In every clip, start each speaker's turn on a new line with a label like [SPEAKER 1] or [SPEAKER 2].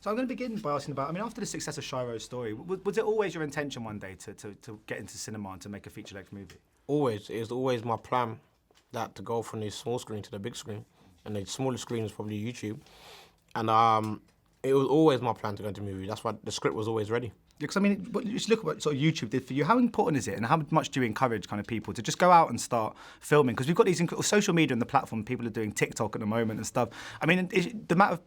[SPEAKER 1] So I'm going to begin by asking about, I mean, after the success of Shiro's story, was it always your intention one day to get into cinema and to make a feature-length movie?
[SPEAKER 2] Always. It was always my plan that to go from the small screen to the big screen. And the smaller screen was probably YouTube. And it was always my plan to go into movie. That's why the script was always ready.
[SPEAKER 1] Because, I mean, just look at what sort of YouTube did for you. How important is it, and how much do you encourage kind of people to just go out and start filming? Because we've got these social media and the platform. People are doing TikTok at the moment and stuff. I mean, the amount of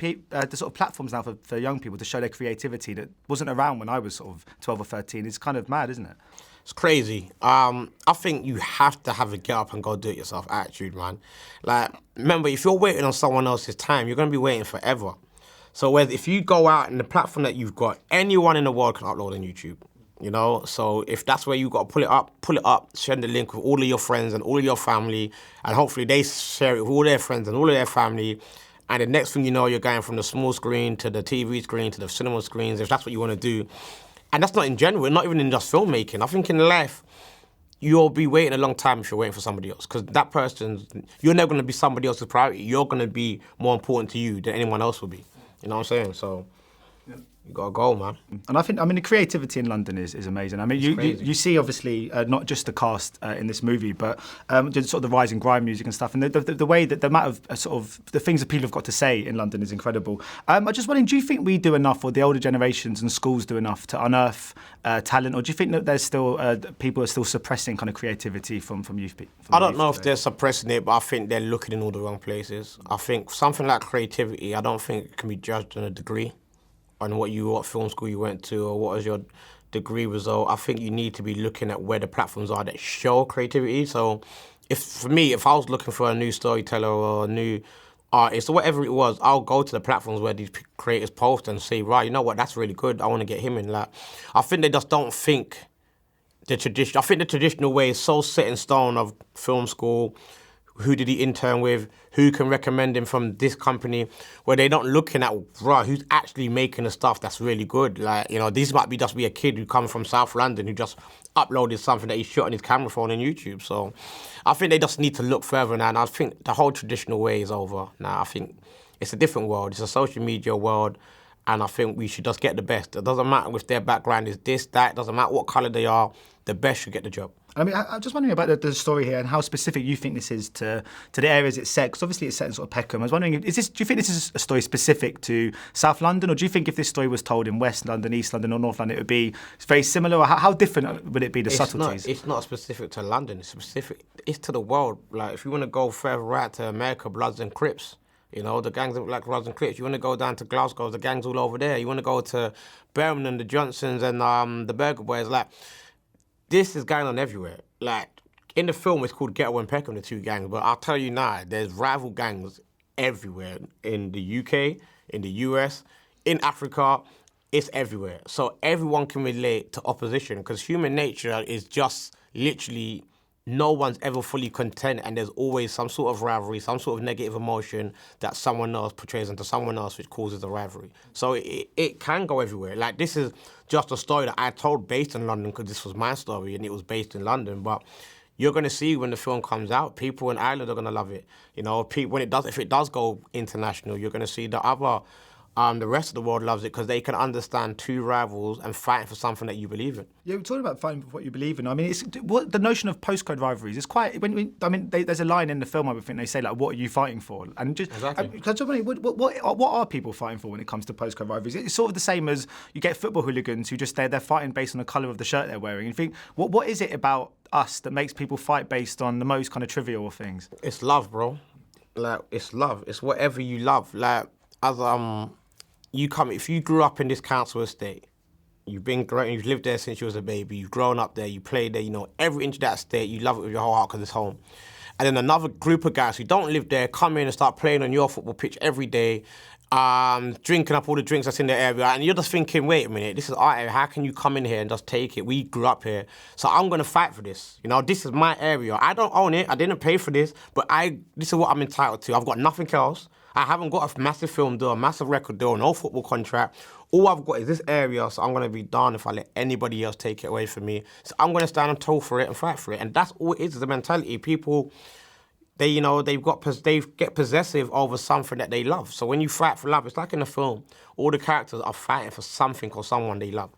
[SPEAKER 1] the sort of platforms now for young people to show their creativity that wasn't around when I was sort of 12 or 13 is kind of mad, isn't it?
[SPEAKER 2] It's crazy. I think you have to have a get up and go do it yourself attitude, man. Like, remember, if you're waiting on someone else's time, you're going to be waiting forever. So if you go out and the platform that you've got, anyone in the world can upload on YouTube, you know? So if that's where you got to pull it up, share the link with all of your friends and all of your family, and hopefully they share it with all their friends and all of their family. And the next thing you know, you're going from the small screen to the TV screen to the cinema screens, if that's what you want to do. And that's not in general, not even in just filmmaking. I think in life, you'll be waiting a long time if you're waiting for somebody else, because that person, you're never going to be somebody else's priority. You're going to be more important to you than anyone else will be. You know what I'm saying? So you got to go, man.
[SPEAKER 1] And I think, I mean, the creativity in London is amazing. I mean, you see, obviously, not just the cast in this movie, but sort of the rise in grime music and stuff. And the way that the amount of sort of the things that people have got to say in London is incredible. I'm just wondering, do you think we do enough, or the older generations and schools do enough to unearth talent? Or do you think that there's still, people are still suppressing kind of creativity from youth people?
[SPEAKER 2] I don't know if they're suppressing it, but I think they're looking in all the wrong places. I think something like creativity, I don't think it can be judged on a degree, on what film school you went to, or what was your degree result. I think you need to be looking at where the platforms are that show creativity. So if I was looking for a new storyteller or a new artist or whatever it was, I'll go to the platforms where these creators post and say, right, you know what, that's really good, I want to get him in. Like, I think they just don't think the tradition. I think the traditional way is so set in stone of film school. Who did he intern with? Who can recommend him from this company? Where they're not looking at, right, who's actually making the stuff that's really good. Like, you know, this might be just be a kid who comes from South London who just uploaded something that he shot on his camera phone on YouTube. So I think they just need to look further now. And I think the whole traditional way is over now. I think it's a different world. It's a social media world. And I think we should just get the best. It doesn't matter if their background is this, that. It doesn't matter what colour they are. The best should get the job.
[SPEAKER 1] I mean, I'm just wondering about the story here and how specific you think this is to the areas it's set. Because obviously it's set in sort of Peckham. I was wondering, do you think this is a story specific to South London, or do you think if this story was told in West London, East London, or North London, it would be very similar? Or how different would it be? The subtleties.
[SPEAKER 2] It's not specific to London. It's to the world. Like, if you want to go further out to America, Bloods and Crips. You know, the gangs that look like Bloods and Crips. You want to go down to Glasgow, the gangs all over there. You want to go to Birmingham, the Johnsons and the Burger Boys. Like, this is going on everywhere. Like, in the film, it's called Ghetto and Peckham, the two gangs. But I'll tell you now, there's rival gangs everywhere. In the UK, in the US, in Africa, it's everywhere. So everyone can relate to opposition, because human nature is just literally no one's ever fully content, and there's always some sort of rivalry, some sort of negative emotion that someone else portrays into someone else, which causes a rivalry. So it can go everywhere. Like, this is just a story that I told based in London, because this was my story and it was based in London. But you're going to see when the film comes out, people in Ireland are going to love it. You know, if it does go international, you're going to see the rest of the world loves it, because they can understand two rivals and fighting for something that you believe in.
[SPEAKER 1] Yeah, we're talking about fighting for what you believe in. I mean, the notion of postcode rivalries is quite. There's a line in the film, I think they say, like, "What are you fighting for?" And just exactly. What are people fighting for when it comes to postcode rivalries? It's sort of the same as you get football hooligans who just they're fighting based on the colour of the shirt they're wearing. You think, what is it about us that makes people fight based on the most kind of trivial of things?
[SPEAKER 2] It's love, bro. Like, it's love. It's whatever you love. Like, as if you grew up in this council estate, you've lived there since you was a baby, you've grown up there, you played there, you know every inch of that estate, you love it with your whole heart because it's home. And then another group of guys who don't live there come in and start playing on your football pitch every day, drinking up all the drinks that's in the area, and you're just thinking, wait a minute, this is our area, how can you come in here and just take it? We grew up here, so I'm going to fight for this. You know, this is my area. I don't own it, I didn't pay for this, but this is what I'm entitled to. I've got nothing else. I haven't got a massive film deal, a massive record deal, no football contract. All I've got is this area, so I'm going to be darned if I let anybody else take it away from me. So I'm going to stand and toe for it and fight for it. And that's all it is the mentality. People, they get possessive over something that they love. So when you fight for love, it's like in a film, all the characters are fighting for something or someone they love.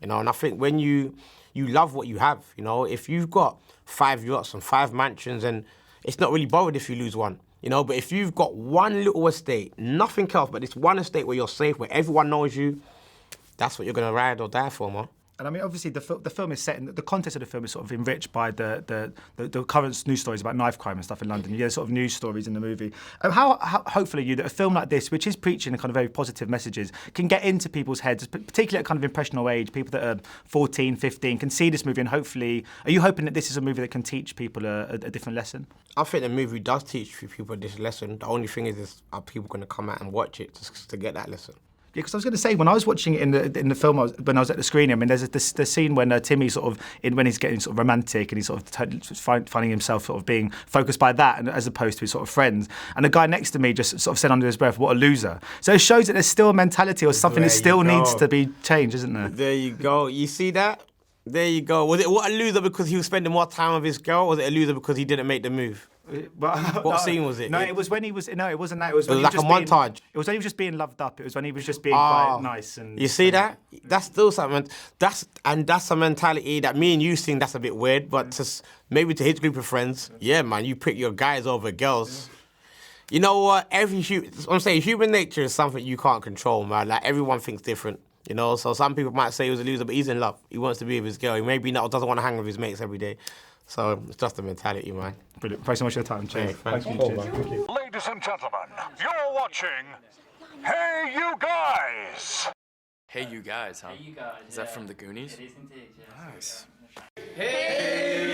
[SPEAKER 2] And I think when you love what you have, if you've got 5 yachts and 5 mansions, and it's not really bothered if you lose one, but if you've got one little estate, nothing else, but it's one estate where you're safe, where everyone knows you, that's what you're going to ride or die for, man.
[SPEAKER 1] And I mean, obviously, the film is set in the context of the film is sort of enriched by the current news stories about knife crime and stuff in London. You get sort of news stories in the movie. How hopefully that a film like this, which is preaching kind of very positive messages, can get into people's heads, particularly at kind of impressionable age, people that are 14, 15, can see this movie and hopefully, are you hoping that this is a movie that can teach people a different lesson?
[SPEAKER 2] I think the movie does teach people this lesson. The only thing is are people going to come out and watch it to get that lesson?
[SPEAKER 1] Yeah, because I was going to say, when I was watching it in the film, when I was at the screening, I mean, there's the scene when Timmy sort of, when he's getting sort of romantic and he's sort of finding himself sort of being focused by that, and as opposed to his sort of friends. And the guy next to me just sort of said under his breath, "What a loser." So it shows that there's still a mentality or something that still needs to be changed, isn't there?
[SPEAKER 2] There you go. You see that? There you go. Was it what a loser because he was spending more time with his girl, or was it a loser because he didn't make the move? What scene was it?
[SPEAKER 1] No, it was when he was. No, it wasn't that. It was when
[SPEAKER 2] like
[SPEAKER 1] he was
[SPEAKER 2] a
[SPEAKER 1] just
[SPEAKER 2] montage.
[SPEAKER 1] It was when he was just being loved up. It was when he was just being quite nice and.
[SPEAKER 2] You see that? That's still something. That's a mentality that me and you think that's a bit weird, but maybe to his group of friends, yeah, man, you pick your guys over girls. You know what? I'm saying human nature is something you can't control, man. Like everyone thinks different. So some people might say he was a loser, but he's in love. He wants to be with his girl. He maybe doesn't want to hang with his mates every day. So it's just a mentality, man.
[SPEAKER 1] Brilliant. Thanks so much for your time. Cheers.
[SPEAKER 2] Hey, thank you.
[SPEAKER 3] Ladies and gentlemen, you're watching Hey You Guys.
[SPEAKER 4] Hey You Guys, huh?
[SPEAKER 5] Hey You Guys.
[SPEAKER 4] Is that from the Goonies?
[SPEAKER 5] It is indeed, yeah.
[SPEAKER 4] Nice.
[SPEAKER 5] Hey